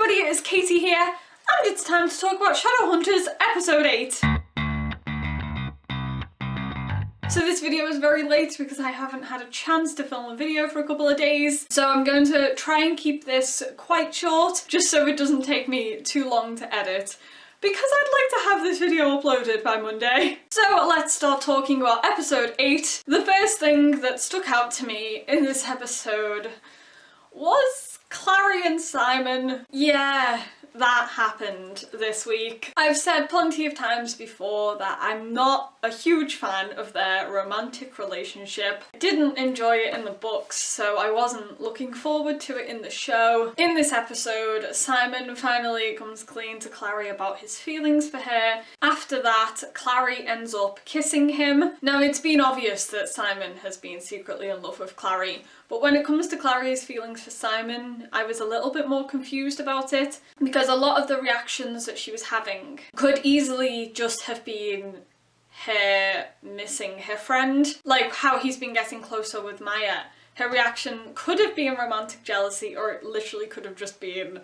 everybody, it is Katie here, and it's time to talk about Shadowhunters episode 8. So this video is very late because I haven't had a chance to film a video for a couple of days, so I'm going to try and keep this quite short, just so it doesn't take me too long to edit, because I'd like to have this video uploaded by Monday. So let's start talking about episode 8. The first thing that stuck out to me in this episode was Clary and Simon. Yeah, that happened this week. I've said plenty of times before that I'm not a huge fan of their romantic relationship. I didn't enjoy it in the books, so I wasn't looking forward to it in the show. In this episode, Simon finally comes clean to Clary about his feelings for her. After that, Clary ends up kissing him. Now, it's been obvious that Simon has been secretly in love with Clary, but when it comes to Clary's feelings for Simon, I was a little bit more confused about it, because a lot of the reactions that she was having could easily just have been her missing her friend. Like how he's been getting closer with Maya. Her reaction could have been romantic jealousy, or it literally could have just been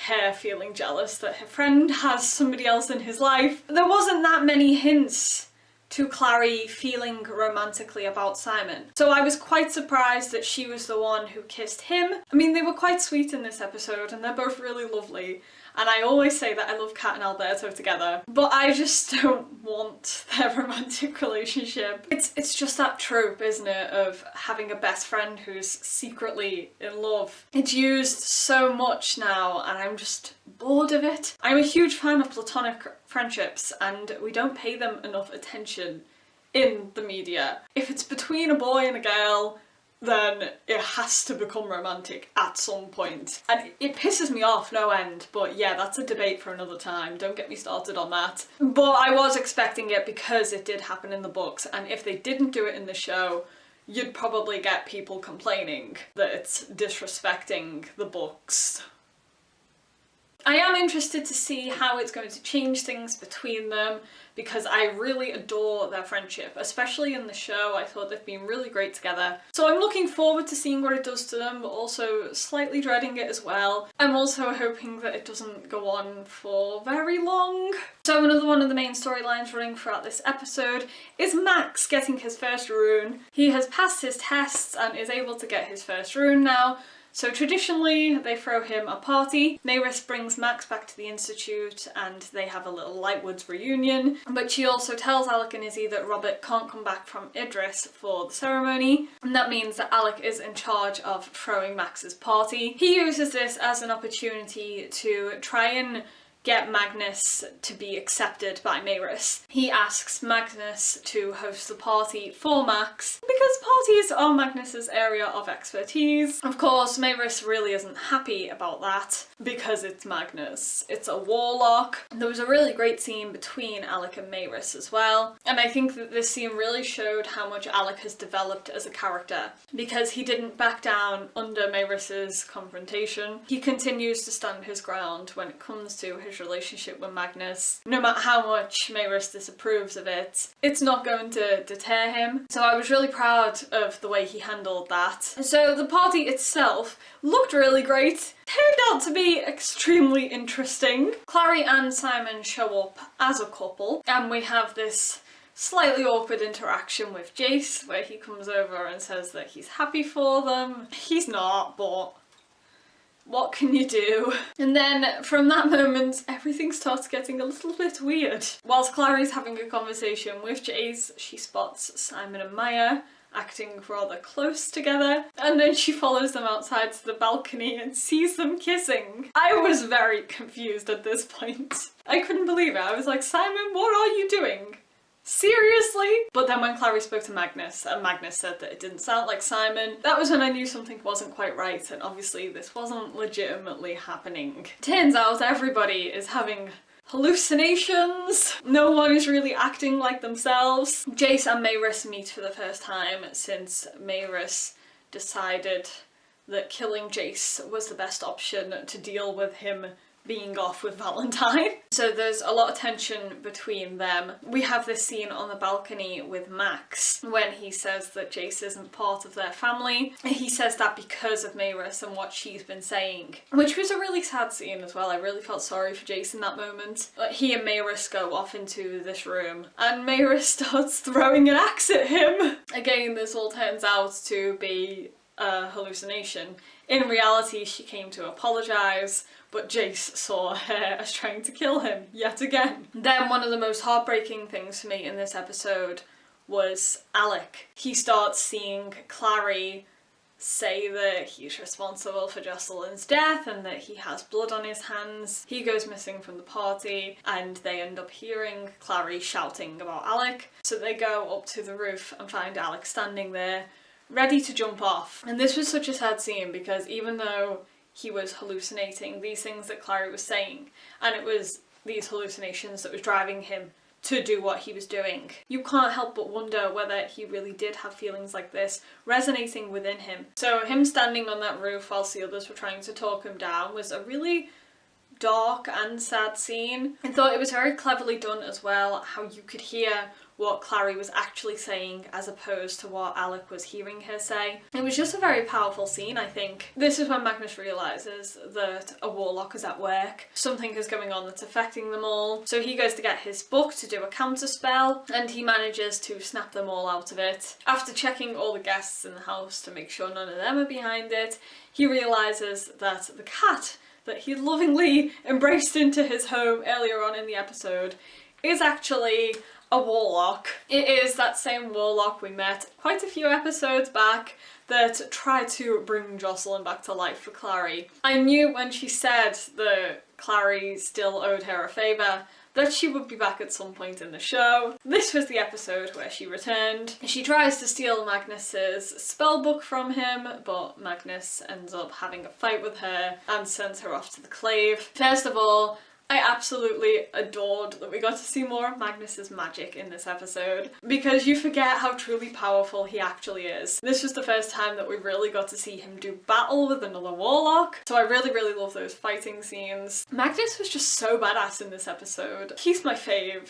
her feeling jealous that her friend has somebody else in his life. There wasn't that many hints to Clary feeling romantically about Simon. So I was quite surprised that she was the one who kissed him. I mean, they were quite sweet in this episode and they're both really lovely. And I always say that I love Kat and Alberto together, but I just don't want their romantic relationship. It's just that trope, isn't it, of having a best friend who's secretly in love. It's used so much now and I'm just bored of it. I'm a huge fan of platonic friendships and we don't pay them enough attention in the media. If it's between a boy and a girl, then it has to become romantic at some point. And it pisses me off no end, but yeah, that's a debate for another time. Don't get me started on that. But I was expecting it because it did happen in the books, and if they didn't do it in the show, you'd probably get people complaining that it's disrespecting the books. I am interested to see how it's going to change things between them, because I really adore their friendship, especially in the show. I thought they've been really great together. So I'm looking forward to seeing what it does to them, but also slightly dreading it as well. I'm also hoping that it doesn't go on for very long. So another one of the main storylines running throughout this episode is Max getting his first rune. He has passed his tests and is able to get his first rune now. So traditionally, they throw him a party. Maris brings Max back to the Institute and they have a little Lightwoods reunion. But she also tells Alec and Izzy that Robert can't come back from Idris for the ceremony. And that means that Alec is in charge of throwing Max's party. He uses this as an opportunity to try and get Magnus to be accepted by Maris. He asks Magnus to host the party for Max because parties are Magnus's area of expertise. Of course, Maris really isn't happy about that because it's Magnus. It's a warlock. There was a really great scene between Alec and Maris as well, and I think that this scene really showed how much Alec has developed as a character, because he didn't back down under Maris's confrontation. He continues to stand his ground when it comes to his relationship with Magnus. No matter how much Maris disapproves of it, it's not going to deter him. So I was really proud of the way he handled that. So the party itself looked really great. Turned out to be extremely interesting. Clary and Simon show up as a couple, and we have this slightly awkward interaction with Jace where he comes over and says that he's happy for them. He's not, but what can you do? And then from that moment, everything starts getting a little bit weird. Whilst Clary's having a conversation with Jace, she spots Simon and Maya acting rather close together, and then she follows them outside to the balcony and sees them kissing. I was very confused at this point. I couldn't believe it. I was like, Simon, what are you doing? Seriously? But then when Clary spoke to Magnus, and Magnus said that it didn't sound like Simon, that was when I knew something wasn't quite right, and obviously this wasn't legitimately happening. Turns out everybody is having hallucinations. No one is really acting like themselves. Jace and Maris meet for the first time since Maris decided that killing Jace was the best option to deal with him being off with Valentine. So there's a lot of tension between them. We have this scene on the balcony with Max when he says that Jace isn't part of their family. He says that because of Mayrus and what she's been saying, which was a really sad scene as well. I really felt sorry for Jace in that moment. He and Mayrus go off into this room and Mayrus starts throwing an axe at him. Again, this all turns out to be a hallucination. In reality, she came to apologise, but Jace saw her as trying to kill him yet again. Then one of the most heartbreaking things for me in this episode was Alec. He starts seeing Clary say that he's responsible for Jocelyn's death and that he has blood on his hands. He goes missing from the party and they end up hearing Clary shouting about Alec. So they go up to the roof and find Alec standing there, ready to jump off. And this was such a sad scene because even though he was hallucinating these things that Clary was saying, and it was these hallucinations that was driving him to do what he was doing, you can't help but wonder whether he really did have feelings like this resonating within him. So him standing on that roof whilst the others were trying to talk him down was a really dark and sad scene. I thought it was very cleverly done as well, how you could hear what Clary was actually saying as opposed to what Alec was hearing her say. It was just a very powerful scene, I think. This is when Magnus realises that a warlock is at work. Something is going on that's affecting them all. So he goes to get his book to do a counter spell and he manages to snap them all out of it. After checking all the guests in the house to make sure none of them are behind it, he realises that the cat that he lovingly embraced into his home earlier on in the episode is actually a warlock. It is that same warlock we met quite a few episodes back that tried to bring Jocelyn back to life for Clary. I knew when she said that Clary still owed her a favour that she would be back at some point in the show. This was the episode where she returned. She tries to steal Magnus's spell book from him, but Magnus ends up having a fight with her and sends her off to the Clave. First of all, I absolutely adored that we got to see more of Magnus's magic in this episode, because you forget how truly powerful he actually is. This was the first time that we really got to see him do battle with another warlock, so I really, really love those fighting scenes. Magnus was just so badass in this episode. He's my fave.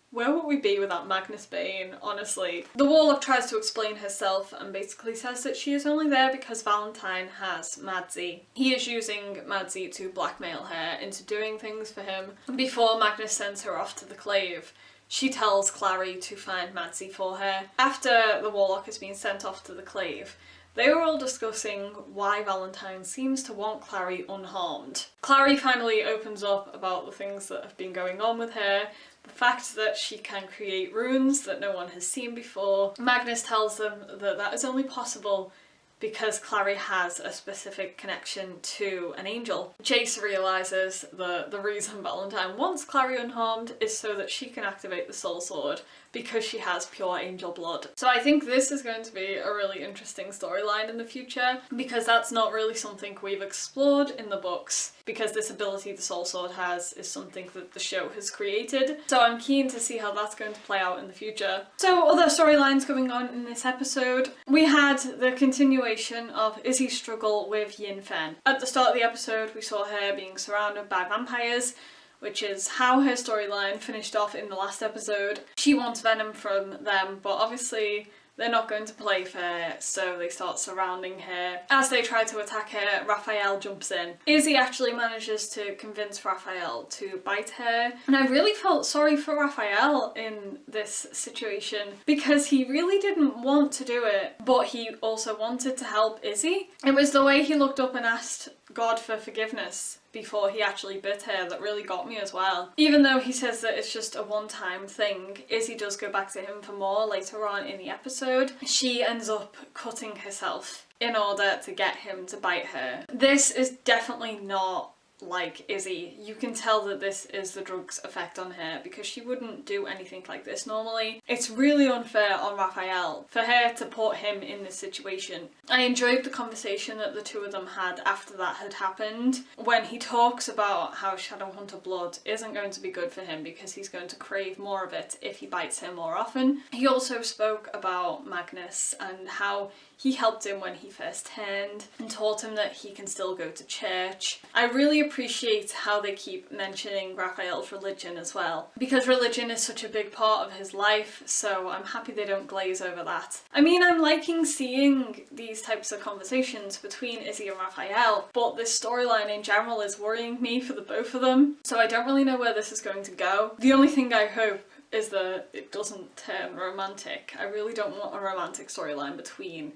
Where would we be without Magnus Bane, honestly? The warlock tries to explain herself and basically says that she is only there because Valentine has Madzi. He is using Madzi to blackmail her into doing things for him. Before Magnus sends her off to the Clave, she tells Clary to find Madzi for her. After the warlock has been sent off to the Clave, they were all discussing why Valentine seems to want Clary unharmed. Clary finally opens up about the things that have been going on with her, the fact that she can create runes that no one has seen before. Magnus tells them that that is only possible because Clary has a specific connection to an angel. Jace realises that the reason Valentine wants Clary unharmed is so that she can activate the soul sword because she has pure angel blood. So I think this is going to be a really interesting storyline in the future, because that's not really something we've explored in the books, because this ability the soul sword has is something that the show has created. So I'm keen to see how that's going to play out in the future. So other storylines going on in this episode. We had the continuation of Izzy's struggle with Yin Fen. At the start of the episode we saw her being surrounded by vampires, which is how her storyline finished off in the last episode. She wants venom from them, but obviously they're not going to play fair, so they start surrounding her. As they try to attack her, Raphael jumps in. Izzy actually manages to convince Raphael to bite her, and I really felt sorry for Raphael in this situation because he really didn't want to do it, but he also wanted to help Izzy. It was the way he looked up and asked God for forgiveness before he actually bit her that really got me as well. Even though he says that it's just a one-time thing, Izzy does go back to him for more later on in the episode. She ends up cutting herself in order to get him to bite her. This is definitely not like Izzy. You can tell that this is the drug's effect on her, because she wouldn't do anything like this normally. It's really unfair on Raphael for her to put him in this situation. I enjoyed the conversation that the two of them had after that had happened, when he talks about how Shadowhunter blood isn't going to be good for him because he's going to crave more of it if he bites her more often. He also spoke about Magnus and how he helped him when he first turned and taught him that he can still go to church. I really appreciate how they keep mentioning Raphael's religion as well, because religion is such a big part of his life, so I'm happy they don't glaze over that. I mean, I'm liking seeing these types of conversations between Izzy and Raphael, but this storyline in general is worrying me for the both of them, so I don't really know where this is going to go. The only thing I hope is that it doesn't turn romantic. I really don't want a romantic storyline between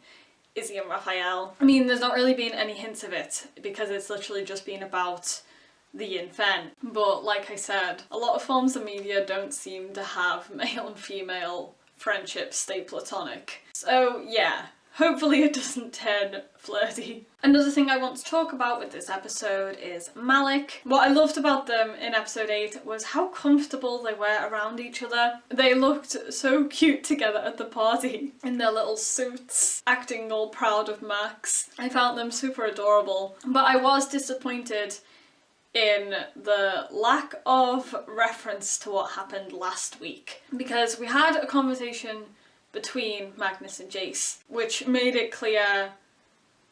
Izzy and Raphael. I mean, there's not really been any hints of it, because it's literally just been about the yin-fen. But like I said, a lot of forms of media don't seem to have male and female friendships stay platonic. So yeah, hopefully it doesn't turn flirty. Another thing I want to talk about with this episode is Malik. What I loved about them in episode 8 was how comfortable they were around each other. They looked so cute together at the party in their little suits, acting all proud of Max. I found them super adorable, but I was disappointed in the lack of reference to what happened last week, because we had a conversation between Magnus and Jace, which made it clear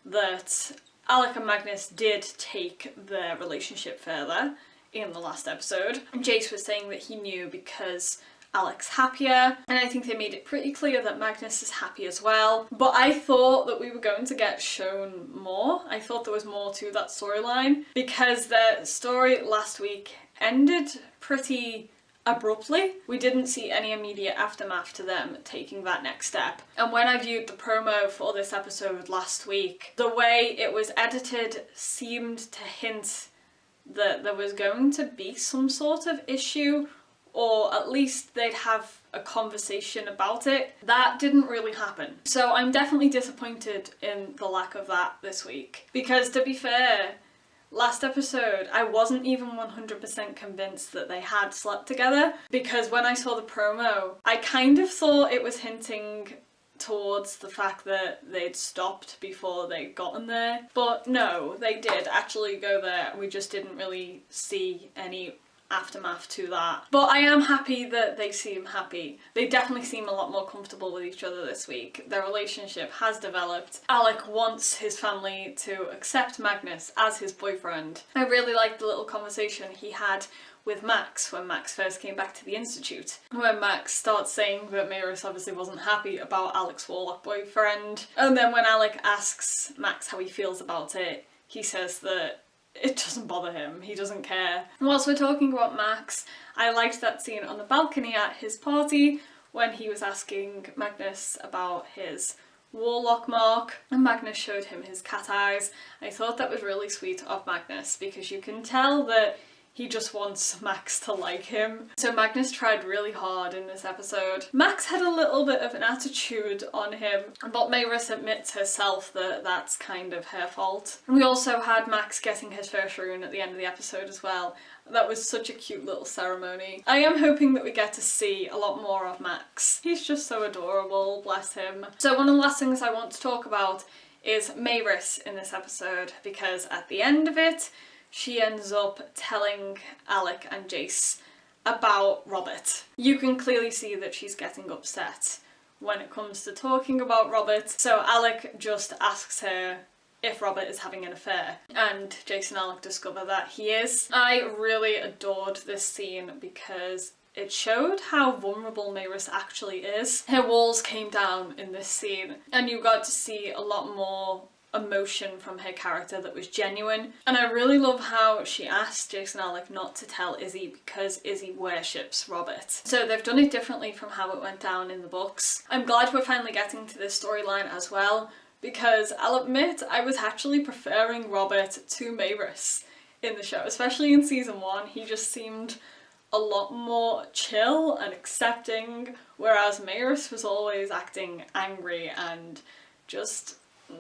that Alec and Magnus did take their relationship further in the last episode. And Jace was saying that he knew because Alec's happier, and I think they made it pretty clear that Magnus is happy as well. But I thought that we were going to get shown more. I thought there was more to that storyline, because their story last week ended pretty abruptly. We didn't see any immediate aftermath to them taking that next step. And when I viewed the promo for this episode last week, the way it was edited seemed to hint that there was going to be some sort of issue, or at least they'd have a conversation about it. That didn't really happen. So I'm definitely disappointed in the lack of that this week. Because to be fair, last episode, I wasn't even 100% convinced that they had slept together, because when I saw the promo, I kind of thought it was hinting towards the fact that they'd stopped before they'd gotten there. But no, they did actually go there, and we just didn't really see any aftermath to that. But I am happy that they seem happy. They definitely seem a lot more comfortable with each other this week. Their relationship has developed. Alec wants his family to accept Magnus as his boyfriend. I really liked the little conversation he had with Max when Max first came back to the Institute, when Max starts saying that Maris obviously wasn't happy about Alec's warlock boyfriend, and then when Alec asks Max how he feels about it, he says that it doesn't bother him, he doesn't care. And whilst we're talking about Max, I liked that scene on the balcony at his party when he was asking Magnus about his warlock mark, and Magnus showed him his cat eyes. I thought that was really sweet of Magnus, because you can tell that he just wants Max to like him. So Magnus tried really hard in this episode. Max had a little bit of an attitude on him, but Maris admits herself that that's kind of her fault. And we also had Max getting his first rune at the end of the episode as well. That was such a cute little ceremony. I am hoping that we get to see a lot more of Max. He's just so adorable, bless him. So one of the last things I want to talk about is Maris in this episode, because at the end of it, she ends up telling Alec and Jace about Robert. You can clearly see that she's getting upset when it comes to talking about Robert. So Alec just asks her if Robert is having an affair, and Jace and Alec discover that he is. I really adored this scene because it showed how vulnerable Maris actually is. Her walls came down in this scene, and you got to see a lot more emotion from her character that was genuine. And I really love how she asked Jason Alec not to tell Izzy because Izzy worships Robert. So they've done it differently from how it went down in the books. I'm glad we're finally getting to this storyline as well, because I'll admit I was actually preferring Robert to Maris in the show, especially in season 1. He just seemed a lot more chill and accepting, whereas Maris was always acting angry and just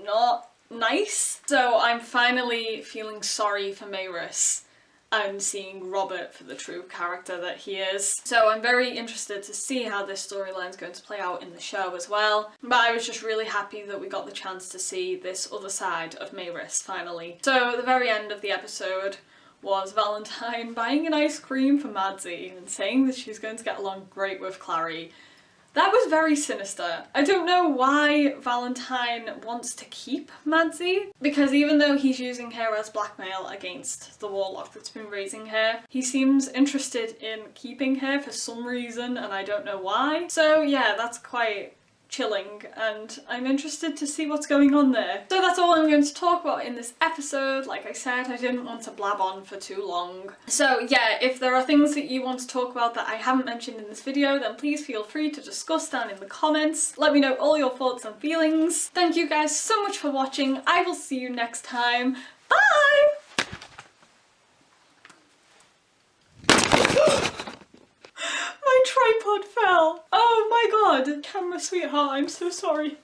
not nice. So I'm finally feeling sorry for Mayrus and seeing Robert for the true character that he is. So I'm very interested to see how this storyline is going to play out in the show as well. But I was just really happy that we got the chance to see this other side of Mayrus finally. So the very end of the episode was Valentine buying an ice cream for Madsy and saying that she's going to get along great with Clary. That was very sinister. I don't know why Valentine wants to keep Madsy, because even though he's using her as blackmail against the warlock that's been raising her, he seems interested in keeping her for some reason, and I don't know why. So yeah, that's quite chilling, and I'm interested to see what's going on there. So that's all I'm going to talk about in this episode. Like I said, I didn't want to blab on for too long. So yeah, if there are things that you want to talk about that I haven't mentioned in this video, then please feel free to discuss down in the comments. Let me know all your thoughts and feelings. Thank you guys so much for watching. I will see you next time. Bye! My tripod fell. Oh my god. Camera sweetheart, I'm so sorry.